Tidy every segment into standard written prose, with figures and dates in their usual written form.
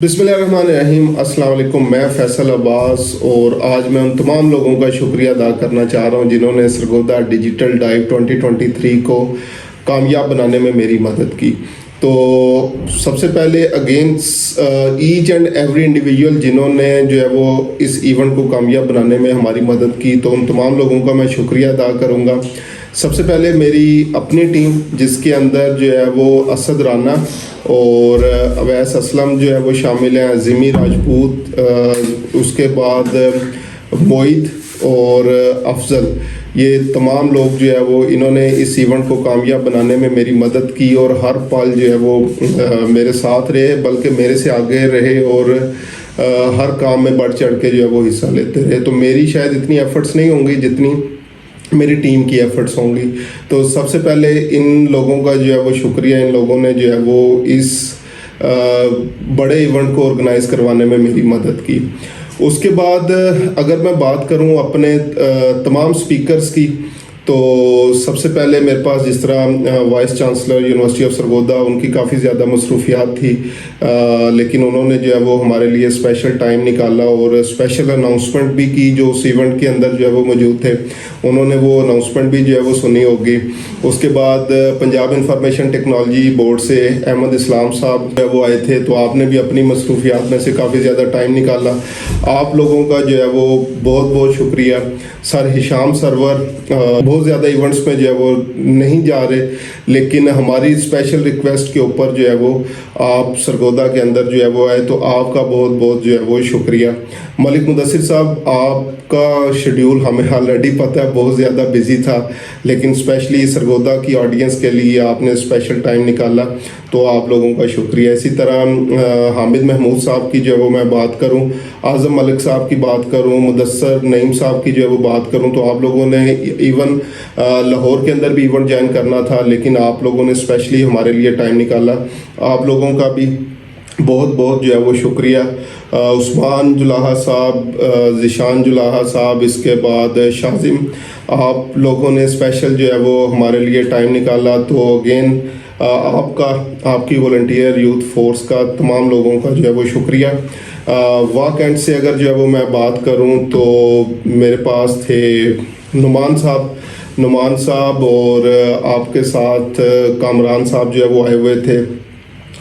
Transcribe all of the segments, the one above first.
बिस्मिल्लाहिर्रहमानिर्रहीम, अस्सलाम वालेकुम। मैं फैसल अब्बास और आज मैं उन तमाम लोगों का शुक्रिया अदा करना चाह रहा हूँ जिन्होंने सरगोदा डिजिटल डाइव 2023 को कामयाब बनाने में मेरी मदद की। तो सबसे पहले against each and every individual जिन्होंने जो है वो इस इवेंट को कामयाब बनाने में हमारी मदद की, तो उन तमाम लोगों का मैं शुक्रिया अदा करूँगा। सबसे पहले मेरी अपनी टीम जिसके अंदर जो है वो असद राना और अवैस असलम जो है वो शामिल हैं, ज़िमी राजपूत, उसके बाद मोहित और अफजल, ये तमाम लोग जो है वो इन्होंने इस इवेंट को कामयाब बनाने में मेरी मदद की और हर पल जो है वो मेरे साथ रहे, बल्कि मेरे से आगे रहे और हर काम में बढ़ चढ़ के जो है वो हिस्सा लेते रहे। तो मेरी शायद इतनी एफ़र्ट्स नहीं होंगी जितनी मेरी टीम की एफ़र्ट्स होंगी। तो सबसे पहले इन लोगों का जो है वो शुक्रिया, इन लोगों ने जो है वो इस बड़े इवेंट को ऑर्गेनाइज़ करवाने में मेरी मदद की। उसके बाद अगर मैं बात करूं अपने तमाम स्पीकर्स की, तो सबसे पहले मेरे पास जिस तरह vice chancellor university of Sargodha, उनकी काफ़ी ज़्यादा मसरूफियात थी, लेकिन उन्होंने जो है वो हमारे लिए स्पेशल टाइम निकाला और स्पेशल अनाउंसमेंट भी की जो उस इवेंट के अंदर जो है वो मौजूद थे। उन्होंने वो अनाउंसमेंट भी जो है वो सुनी होगी। उसके बाद पंजाब इंफॉर्मेशन टेक्नोलॉजी बोर्ड से अहमद इस्लाम साहब जो है वो आए थे, तो आपने भी अपनी मसरूफियात में से काफ़ी ज़्यादा टाइम निकाला। आप लोगों का जो है वो बहुत बहुत शुक्रिया। सर हिशाम सरवर बहुत ज़्यादा इवेंट्स में जो है वो नहीं जा रहे, लेकिन हमारी स्पेशल रिक्वेस्ट के ऊपर जो है वो आप सरगोदा के अंदर जो है वो आए, तो आपका बहुत बहुत जो है वो शुक्रिया। मलिक मुदस्सिर साहब, आपका शेड्यूल हमें ऑलरेडी पता है बहुत ज़्यादा बिजी था, लेकिन स्पेशली सरगोदा की ऑडियंस के लिए आपने स्पेशल टाइम निकाला, तो आप लोगों का शुक्रिया। इसी तरह हामिद महमूद साहब की जो है वो मैं बात करूं, आज़म मलिक साहब की बात करूं, मुदस्सर नईम साहब की जो है वो बात करूं, तो आप लोगों ने इवन लाहौर के अंदर भी इवेंट ज्वाइन करना था, लेकिन आप लोगों ने स्पेशली हमारे लिए टाइम निकाला। आप लोगों का भी बहुत बहुत जो है वो शुक्रिया। उस्मान जुलाहा साहब, ज़िशान जुलाहा साहब, इसके बाद शाजिम, आप लोगों ने स्पेशल जो है वो हमारे लिए टाइम निकाला। तो अगेन आपकी वॉलंटियर यूथ फोर्स का तमाम लोगों का जो है वो शुक्रिया। वाक एंड से अगर जो है वो मैं बात करूं, तो मेरे पास थे नुमान साहब और आपके साथ कामरान साहब जो है वो आए हुए थे।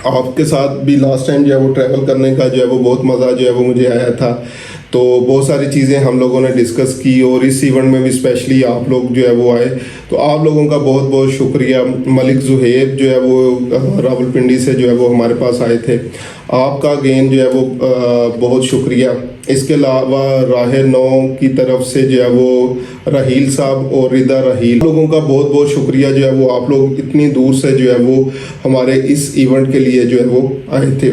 आपके साथ भी लास्ट टाइम जो है वो ट्रैवल करने का जो है वो बहुत मज़ा जो है वो मुझे आया था। तो बहुत सारी चीज़ें हम लोगों ने डिस्कस की और इस इवेंट में भी स्पेशली आप लोग जो है वो आए, तो आप लोगों का बहुत बहुत शुक्रिया। मलिक ज़ुहैब जो है वो रावलपिंडी से जो है वो हमारे पास आए थे, आपका अगेन जो है वो बहुत शुक्रिया। इसके अलावा राह 9 की तरफ से जो है वो राहील साहब और रिदा राहील, लोगों का बहुत बहुत शुक्रिया जो है वो आप लोग इतनी दूर से जो है वो हमारे इस इवेंट के लिए जो है वो आए थे।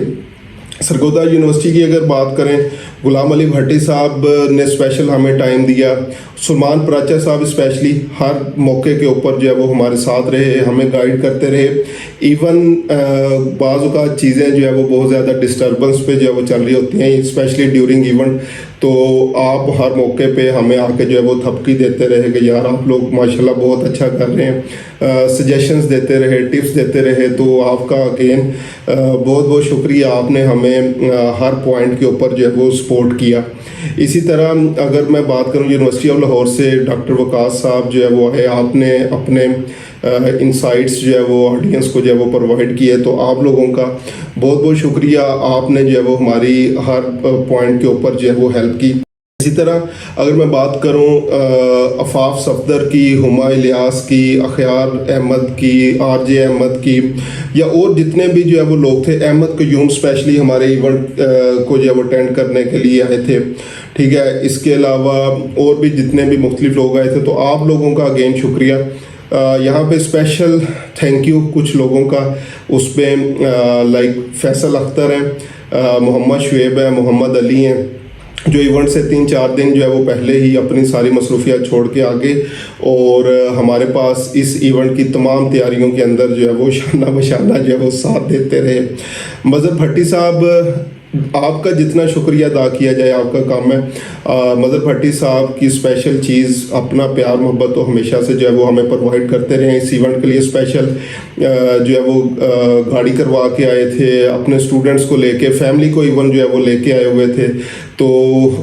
सरगोदा यूनिवर्सिटी की अगर बात करें, गुलाम अली भट्टी साहब ने स्पेशल हमें टाइम दिया। सुलमान प्राचा साहब स्पेशली हर मौके के ऊपर जो है वो हमारे साथ रहे, हमें गाइड करते रहे। इवन बाज़ का चीज़ें जो है वो बहुत ज़्यादा डिस्टर्बेंस पे जो है वो चल रही होती हैं, स्पेशली ड्यूरिंग इवेंट, तो आप हर मौके पे हमें आके जो है वो थपकी देते रहे कि यार आप लोग माशाल्लाह बहुत अच्छा कर रहे हैं, सजेशंस देते रहे, टिप्स देते रहे। तो आपका अगेन बहुत बहुत शुक्रिया, आपने हमें हर पॉइंट के ऊपर जो है वो सपोर्ट किया। इसी तरह अगर मैं बात करूं यूनिवर्सिटी ऑफ लाहौर से डॉक्टर वकास साहब जो है वो है, आपने अपने इंसाइट्स जो है वो ऑडियंस को जो है वो प्रोवाइड किए, तो आप लोगों का बहुत बहुत शुक्रिया। आपने जो है वो हमारी हर पॉइंट के ऊपर जो है वो हेल्प की। इसी तरह अगर मैं बात करूं अफाफ सफदर की, हुमा इलियास की, अखयार अहमद की, आरजे अहमद की, या और जितने भी जो है वो लोग थे, अहमद कयूम स्पेशली हमारे इवेंट को जो है वो अटेंड करने के लिए आए थे, ठीक है। इसके अलावा और भी जितने भी मुख्तलिफ लोग आए थे, तो आप लोगों का अगेन शुक्रिया। यहाँ पे स्पेशल थैंक यू कुछ लोगों का, उसमें लाइक फैसल अख्तर है, मोहम्मद शुएब है, मोहम्मद अली हैं, जो इवेंट से 3-4 दिन जो है वो पहले ही अपनी सारी मसरूफियात छोड़ के आगे और हमारे पास इस इवेंट की तमाम तैयारियों के अंदर जो है वो शाना बशाना जो है वो साथ देते रहे। मजहर भट्टी साहब आपका जितना शुक्रिया अदा किया जाए आपका काम है। मदर भट्टी साहब की स्पेशल चीज़ अपना प्यार मोहब्बत तो हमेशा से जो है वो हमें प्रोवाइड करते रहे। इस इवेंट के लिए स्पेशल जो है वो गाड़ी करवा के आए थे, अपने स्टूडेंट्स को लेके, फैमिली को इवन जो है वो लेके आए हुए थे। तो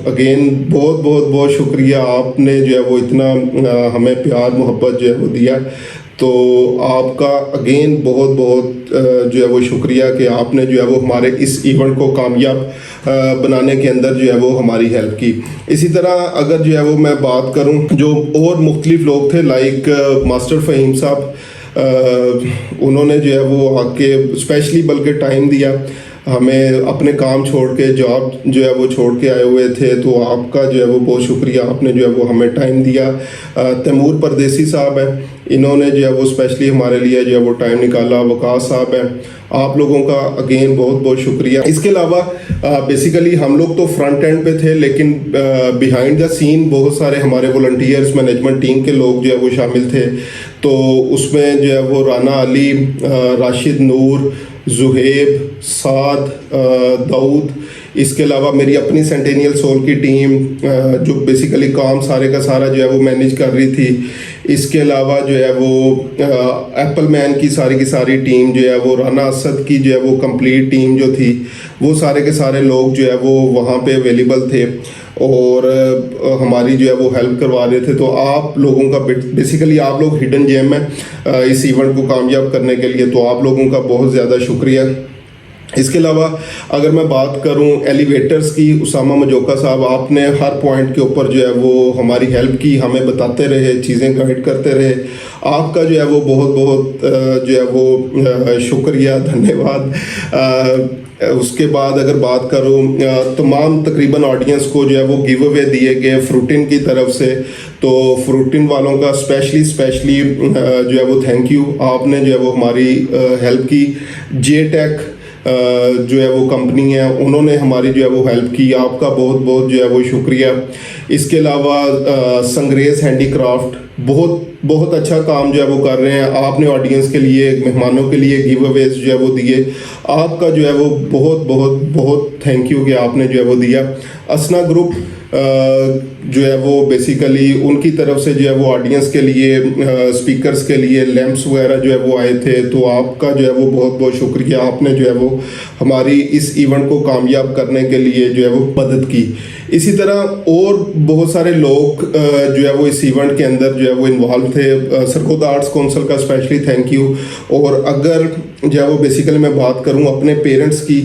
अगेन बहुत बहुत बहुत शुक्रिया, आपने जो है वो इतना हमें प्यार मोहब्बत जो है वो दिया। तो आपका अगेन बहुत बहुत जो है वो शुक्रिया कि आपने जो है वो हमारे इस इवेंट को कामयाब बनाने के अंदर जो है वो हमारी हेल्प की। इसी तरह अगर जो है वो मैं बात करूं, जो और मुख्तलिफ लोग थे लाइक मास्टर फ़हीम साहब, उन्होंने जो है वो आके स्पेशली बल्कि टाइम दिया हमें, अपने काम छोड़ के, जॉब जो है वो छोड़ के आए हुए थे। तो आपका जो है वो बहुत शुक्रिया, आपने जो है वो हमें टाइम दिया। तैमूर परदेसी साहब है, इन्होंने जो है वो स्पेशली हमारे लिए जो है वो टाइम निकाला। वकास साहब है, आप लोगों का अगेन बहुत बहुत शुक्रिया। इसके अलावा बेसिकली हम लोग तो फ्रंट एंड पे थे, लेकिन बिहाइंड द सीन बहुत सारे हमारे वॉलंटियर्स, मैनेजमेंट टीम के लोग जो है वो शामिल थे। तो उसमें जो है वो राना अली, राशिद नूर, जुहेब, साद, दाऊद, इसके अलावा मेरी अपनी सेंटेनियल सोल की टीम जो बेसिकली काम सारे का सारा जो है वो मैनेज कर रही थी। इसके अलावा जो है वो एप्पल मैन की सारी टीम जो है वो, राना असद की जो है वो कंप्लीट टीम जो थी, वो सारे के सारे लोग जो है वो वहाँ पे अवेलेबल थे और हमारी जो है वो हेल्प करवा रहे थे। तो आप लोगों का बेसिकली आप लोग हिडन जेम है इस इवेंट को कामयाब करने के लिए, तो आप लोगों का बहुत ज़्यादा शुक्रिया। इसके अलावा अगर मैं बात करूं एलिवेटर्स की, उसामा मजोका साहब, आपने हर पॉइंट के ऊपर जो है वो हमारी हेल्प की, हमें बताते रहे, चीज़ें गाइड करते रहे। आपका जो है वो बहुत बहुत जो है वो शुक्रिया, धन्यवाद। उसके बाद अगर बात करूं तमाम तकरीबन ऑडियंस को जो है वो गिव अवे दिए गए फ्रूटिन की तरफ से, तो फ्रूटिन वालों का स्पेशली जो है वो थैंक यू। आपने जो है वो हमारी हेल्प की। जे टेक जो है वो कंपनी है, उन्होंने हमारी जो है वो हेल्प की, आपका बहुत बहुत जो है वो शुक्रिया। इसके अलावा संग्रेज हैंडीक्राफ्ट बहुत अच्छा काम जो है वो कर रहे हैं। आपने ऑडियंस के लिए, मेहमानों के लिए गिव अवेज जो है वो दिए, आपका जो है वो बहुत बहुत बहुत थैंक यू कि आपने जो है वो दिया। असना ग्रुप जो है वो बेसिकली उनकी तरफ से जो है वो ऑडियंस के लिए, स्पीकर्स के लिए लैंप्स वगैरह जो है वो आए थे, तो आपका जो है वो बहुत बहुत शुक्रिया, आपने जो है वो हमारी इस इवेंट को कामयाब करने के लिए जो है वो मदद की। इसी तरह और बहुत सारे लोग जो है वो इस इवेंट के अंदर जो है वो इन्वॉल्व थे। सरगोदा आर्ट्स काउंसिल का स्पेशली थैंक यू। और अगर जो है वो बेसिकली मैं बात करूं अपने पेरेंट्स की,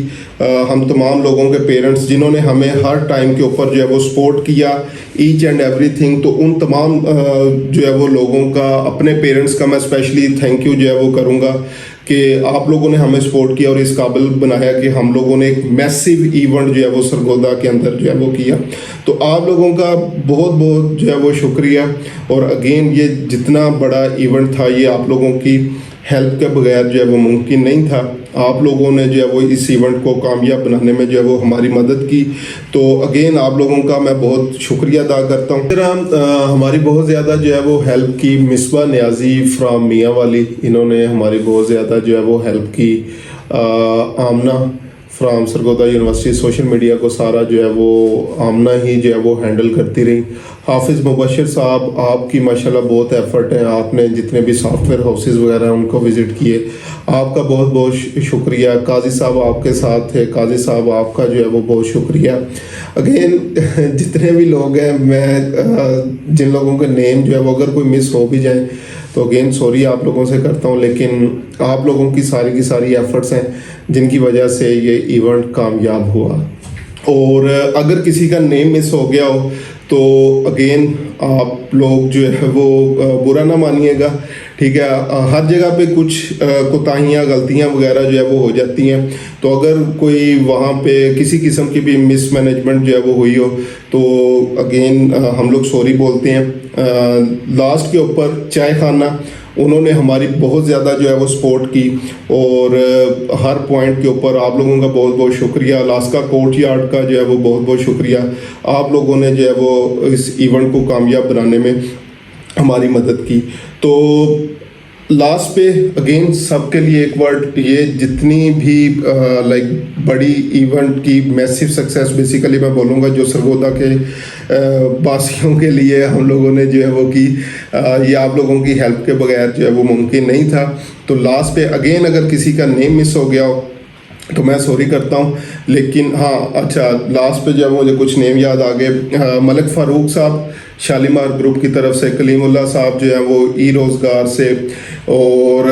हम तमाम लोगों के पेरेंट्स जिन्होंने हमें हर टाइम के ऊपर जो है वो सपोर्ट किया, ईच एंड एवरीथिंग, तो उन तमाम जो है वो लोगों का, अपने पेरेंट्स का मैं स्पेशली थैंक यू जो है वो करूँगा कि आप लोगों ने हमें सपोर्ट किया और इस काबिल बनाया कि हम लोगों ने एक मैसिव इवेंट जो है वो सरगोदा के अंदर जो है वो किया। तो आप लोगों का बहुत बहुत जो है वो शुक्रिया। और अगेन ये जितना बड़ा इवेंट था, ये आप लोगों की हेल्प के बगैर जो है वो मुमकिन नहीं था। आप लोगों ने जो है वो इस इवेंट को कामयाब बनाने में जो है वो हमारी मदद की, तो अगेन आप लोगों का मैं बहुत शुक्रिया अदा करता हूँ। फिर हमारी बहुत ज़्यादा जो है वो हेल्प की मिसबा न्याजी फ्राम मियाँ वाली, इन्होंने हमारी बहुत ज़्यादा जो है वो हेल्प की। Amna from Sargodha University, social media को सारा जो है वो आमना ही जो है वो हैंडल करती रही। हाफिज़ मुबशिर साहब, आपकी माशाल्लाह बहुत एफर्ट है, आपने जितने भी सॉफ्टवेयर हाउसेस वगैरह हैं उनको विज़िट किए, आपका बहुत बहुत शुक्रिया। काजी साहब आपके साथ थे, काजी साहब आपका जो है वो बहुत शुक्रिया। अगेन जितने भी लोग हैं, मैं जिन लोगों के नेम जो है वो अगर कोई मिस हो भी जाए तो अगेन सॉरी आप लोगों से करता हूँ, लेकिन आप लोगों की सारी एफर्ट्स हैं जिनकी वजह से ये इवेंट कामयाब हुआ। और अगर किसी का नेम मिस हो गया हो तो अगेन आप लोग जो है वो बुरा ना मानिएगा, ठीक है। हर जगह पे कुछ कोताहियाँ, गलतियाँ वगैरह जो है वो हो जाती हैं, तो अगर कोई वहाँ पे किसी किस्म की भी मिसमैनेजमेंट जो है वो हुई हो तो अगेन हम लोग सॉरी बोलते हैं। लास्ट के ऊपर चाय खाना, उन्होंने हमारी बहुत ज़्यादा जो है वो सपोर्ट की और हर पॉइंट के ऊपर आप लोगों का बहुत बहुत शुक्रिया। अलास्का कोर्टयार्ड का जो है वो बहुत बहुत शुक्रिया, आप लोगों ने जो है वो इस इवेंट को कामयाब बनाने में हमारी मदद की। तो लास्ट पे अगेन सबके लिए एक वर्ड, ये जितनी भी लाइक बड़ी इवेंट की मैसिव सक्सेस बेसिकली मैं बोलूँगा जो सरगोदा के वासियों के लिए हम लोगों ने जो है वो की, ये आप लोगों की हेल्प के बगैर जो है वो मुमकिन नहीं था। तो लास्ट पे अगेन अगर किसी का नेम मिस हो गया हो तो मैं सॉरी करता हूँ, लेकिन हाँ अच्छा लास्ट पे जब मुझे कुछ नेम याद आ गए, मलिक फ़ारूक साहब शालीमार ग्रुप की तरफ से, कलीमुल्ला साहब जो हैं वो ई रोज़गार से, और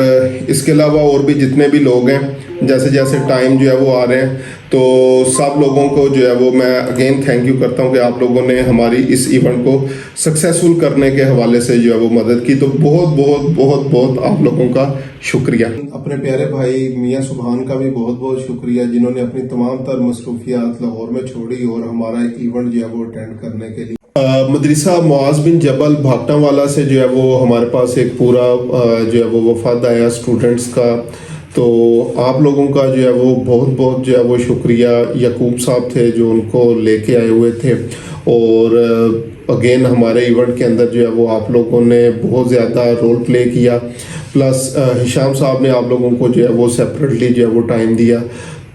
इसके अलावा और भी जितने भी लोग हैं, जैसे जैसे टाइम जो है वो आ रहे हैं, तो सब लोगों को जो है वो मैं अगेन थैंक यू करता हूँ कि आप लोगों ने हमारी इस इवेंट को सक्सेसफुल करने के हवाले से जो है वो मदद की। तो बहुत बहुत बहुत बहुत आप लोगों का शुक्रिया। अपने प्यारे भाई मियाँ सुभान का भी बहुत बहुत शुक्रिया जिन्होंने अपनी तमाम तर मसरूफियात लाहौर में छोड़ी और हमारा इवेंट जो है वो अटेंड करने के लिए। मदरसा मुआज बिन जबल भागटावाला से जो है वो हमारे पास एक पूरा जो है वो वफाद आया स्टूडेंट्स का, तो आप लोगों का जो है वो बहुत बहुत जो है वो शुक्रिया। यकूब साहब थे जो उनको लेके आए हुए थे, और अगेन हमारे इवेंट के अंदर जो है वो आप लोगों ने बहुत ज़्यादा रोल प्ले किया, प्लस हिशाम साहब ने आप लोगों को जो है वो सेपरेटली जो है वो टाइम दिया।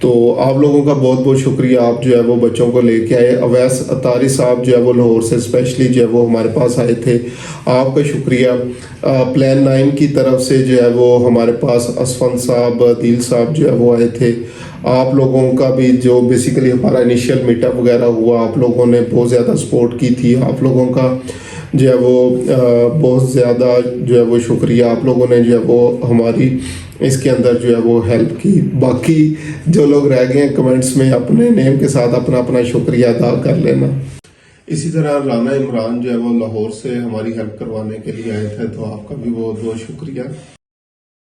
तो आप लोगों का बहुत बहुत शुक्रिया, आप जो है वो बच्चों को लेके आए। अवैस अतारी साहब जो है वो लाहौर से स्पेशली जो है वो हमारे पास आए थे, आपका शुक्रिया। प्लान 9 की तरफ से जो है वो हमारे पास असफन साहब, दिल साहब जो है वो आए थे। आप लोगों का भी जो बेसिकली हमारा इनिशियल मीटअप वगैरह हुआ, आप लोगों ने बहुत ज़्यादा सपोर्ट की थी, आप लोगों का जो है वो बहुत ज़्यादा जो है वो शुक्रिया। आप लोगों ने जो है वो हमारी इसके अंदर जो है वो हेल्प की। बाकी जो लोग रह गए हैं कमेंट्स में अपने नेम के साथ अपना अपना शुक्रिया अदा कर लेना। इसी तरह राना इमरान जो है वो लाहौर से हमारी हेल्प करवाने के लिए आए थे, तो आपका भी बहुत बहुत शुक्रिया।